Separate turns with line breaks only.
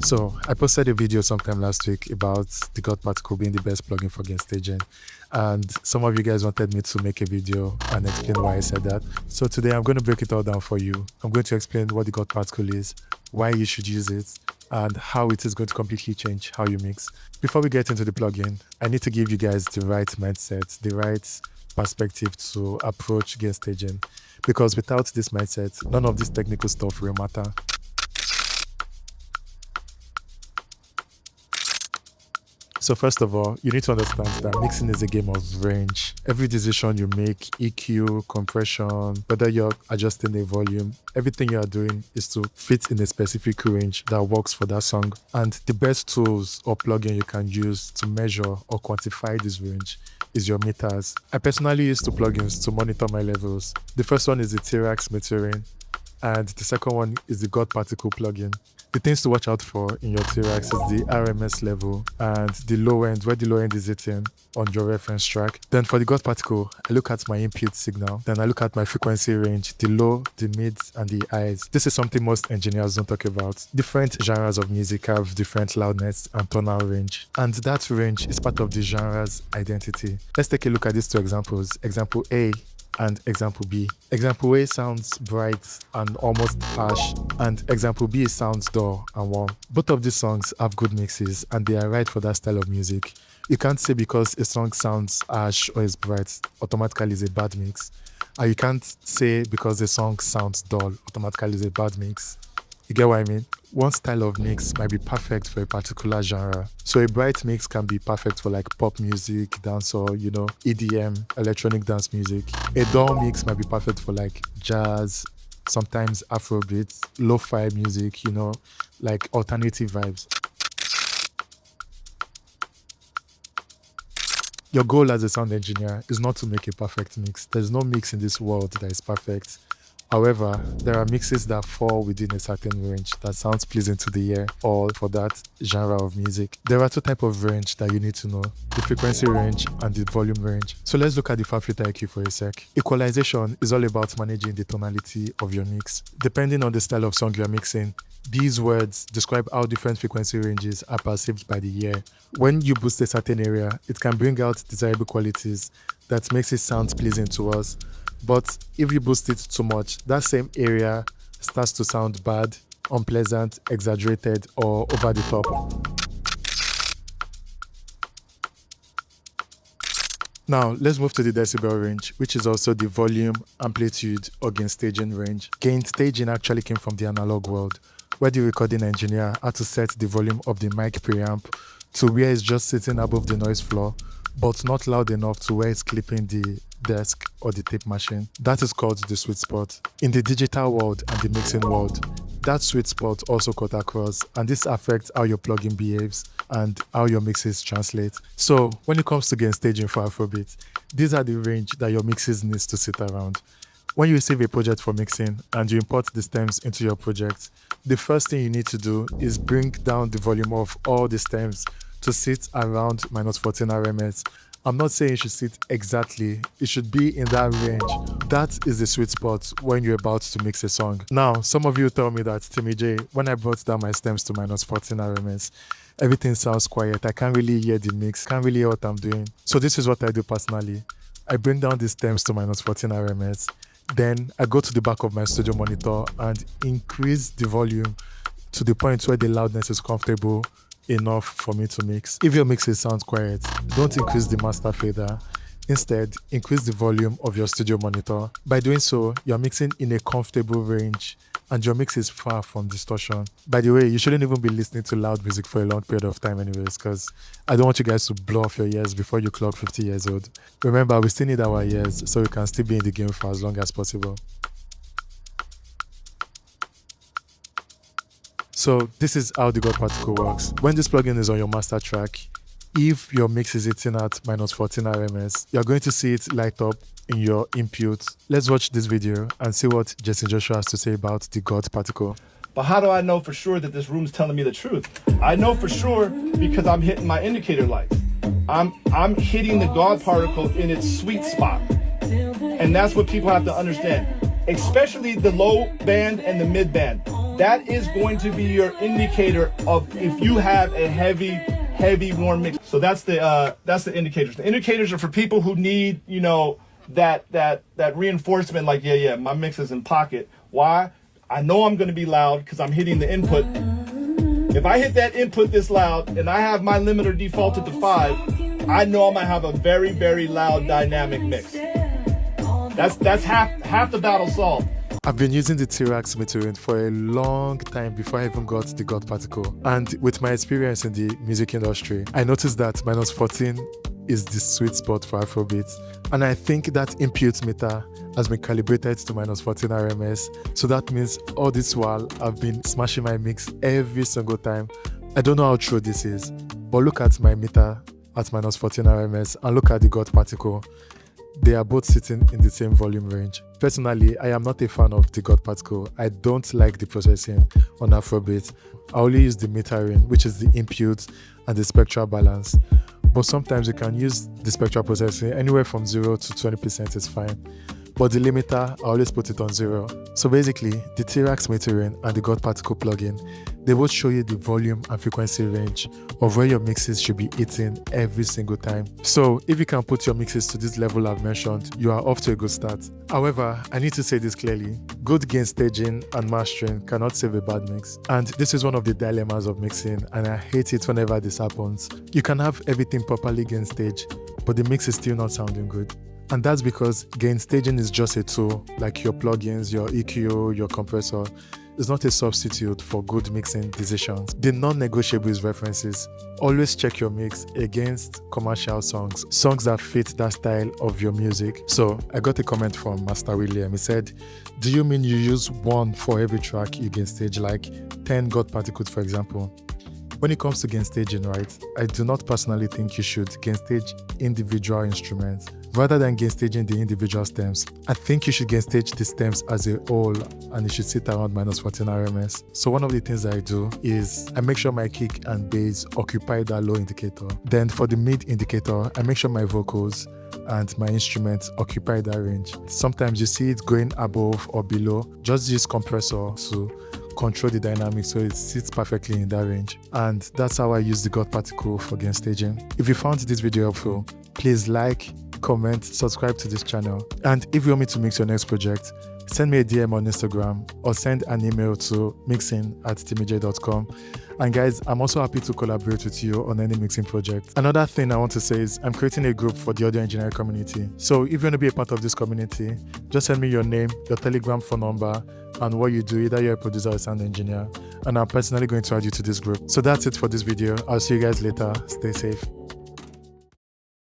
So I posted a video sometime last week about the God particle being the best plugin for gain staging. And some of you guys wanted me to make a video and explain why I said that. So today I'm going to break it all down for you. I'm going to explain what the God particle is, why you should use it, and how it is going to completely change how you mix. Before we get into the plugin, I need to give you guys the right mindset, the right perspective to approach gain staging. Because without this mindset, none of this technical stuff will matter. So first of all, you need to understand that mixing is a game of range. Every decision you make, EQ, compression, whether you're adjusting the volume, everything you are doing is to fit in a specific range that works for that song. And the best tools or plugin you can use to measure or quantify this range is your meters. I personally use two plugins to monitor my levels. The first one is the T-Rex metering, and the second one is the God particle plugin. The things to watch out for in your T-Rex is the RMS level and the low end, where the low end is hitting on your reference track. Then for the God particle, I look at my input signal. Then I look at my frequency range, the low, the mids, and the highs. This is something most engineers don't talk about. Different genres of music have different loudness and tonal range. And that range is part of the genre's identity. Let's take a look at these two examples. Example A and example B. Example A sounds bright and almost harsh, and example B sounds dull and warm. Both of these songs have good mixes and they are right for that style of music. You can't say because a song sounds harsh or is bright, automatically is a bad mix. And you can't say because the song sounds dull, automatically is a bad mix. You get what I mean? One style of mix might be perfect for a particular genre. So a bright mix can be perfect for like pop music, dancehall, EDM, electronic dance music. A dull mix might be perfect for like jazz, sometimes Afrobeats, lo-fi music, like alternative vibes. Your goal as a sound engineer is not to make a perfect mix. There's no mix in this world that is perfect. However, there are mixes that fall within a certain range that sounds pleasing to the ear or for that genre of music. There are two types of range that you need to know, the frequency range and the volume range. So let's look at the fab filter EQ for a sec. Equalization is all about managing the tonality of your mix. Depending on the style of song you are mixing, these words describe how different frequency ranges are perceived by the ear. When you boost a certain area, it can bring out desirable qualities that makes it sound pleasing to us. But if you boost it too much, that same area starts to sound bad, unpleasant, exaggerated, or over the top. Now, let's move to the decibel range, which is also the volume, amplitude, or gain staging range. Gain staging actually came from the analog world, where the recording engineer had to set the volume of the mic preamp to where it's just sitting above the noise floor, but not loud enough to where it's clipping the desk or the tape machine. That is called the sweet spot. In the digital world and the mixing world, that sweet spot also cut across, and this affects how your plugin behaves and how your mixes translate. So when it comes to gain staging for Afrobeats, these are the range that your mixes needs to sit around. When you receive a project for mixing and you import the stems into your project, the first thing you need to do is bring down the volume of all the stems to sit around -14 RMS. I'm not saying it should sit exactly, it should be in that range. That is the sweet spot when you're about to mix a song. Now, some of you tell me that, Timi J, when I brought down my stems to -14 RMS, everything sounds quiet. I can't really hear the mix, can't really hear what I'm doing. So this is what I do personally. I bring down the stems to -14 RMS. Then I go to the back of my studio monitor and increase the volume to the point where the loudness is comfortable enough for me to mix. If your mixes sound quiet, don't increase the master fader. Instead, increase the volume of your studio monitor. By doing so, you're mixing in a comfortable range and your mix is far from distortion. By the way, you shouldn't even be listening to loud music for a long period of time anyways, because I don't want you guys to blow off your ears before you clock 50 years old. Remember, we still need our ears so we can still be in the game for as long as possible. So this is how the God particle works. When this plugin is on your master track, if your mix is hitting at -14 RMS, you're going to see it light up in your input. Let's watch this video and see what Jaycen Joshua has to say about the God particle.
But how do I know for sure that this room's telling me the truth? I know for sure because I'm hitting my indicator lights. I'm hitting the God particle in its sweet spot. And that's what people have to understand, especially the low band and the mid band. that is going to be your indicator of if you have a heavy warm mix. So that's the indicators. The indicators are for people who need, you know, that reinforcement, like, yeah, my mix is in pocket. Why? I know I'm going to be loud because I'm hitting the input. If I hit that input this loud and I have my limiter defaulted to 5, I know I'm going to have a very loud dynamic mix. That's half the battle solved.
I've been using the T-Rex metering for a long time before I even got the God particle. And with my experience in the music industry, I noticed that -14 is the sweet spot for Afrobeats. And I think that impute meter has been calibrated to -14 RMS. So that means all this while I've been smashing my mix every single time. I don't know how true this is, but look at my meter at -14 RMS and look at the God particle. They are both sitting in the same volume range. Personally, I am not a fan of the God particle. I don't like the processing on Afrobeat. I only use the metering, which is the impute and the spectral balance. But sometimes you can use the spectral processing anywhere from 0 to 20% is fine. But the limiter, I always put it on 0. So basically, the T-Rex metering and the God particle plugin, they both show you the volume and frequency range of where your mixes should be hitting every single time. So if you can put your mixes to this level I've mentioned, you are off to a good start. However, I need to say this clearly. Good gain staging and mastering cannot save a bad mix. And this is one of the dilemmas of mixing, and I hate it whenever this happens. You can have everything properly gain staged, but the mix is still not sounding good. And that's because gain staging is just a tool, like your plugins, your EQ, your compressor. It's not a substitute for good mixing decisions. The non-negotiable is references. Always check your mix against commercial songs that fit that style of your music. So I got a comment from Master William. He said, do you mean you use one for every track you gain stage, like 10 God particles, for example? When it comes to gain staging, right, I do not personally think you should gain stage individual instruments. Rather than gain staging the individual stems, I think you should gain stage the stems as a whole, and it should sit around -14 RMS. So one of the things I do is I make sure my kick and bass occupy that low indicator. Then for the mid indicator, I make sure my vocals and my instruments occupy that range. Sometimes you see it going above or below. Just use compressor to control the dynamics so it sits perfectly in that range. And that's how I use the God particle for gain staging. If you found this video helpful, please like, comment, subscribe to this channel. And if you want me to mix your next project, send me a DM on Instagram or send an email to mixing@timijay.com. And guys, I'm also happy to collaborate with you on any mixing project. Another thing I want to say is I'm creating a group for the audio engineering community. So if you want to be a part of this community, just send me your name, your Telegram phone number, and what you do. Either you're a producer or a sound engineer, and I'm personally going to add you to this group. So that's it for this video. I'll see you guys later. Stay safe.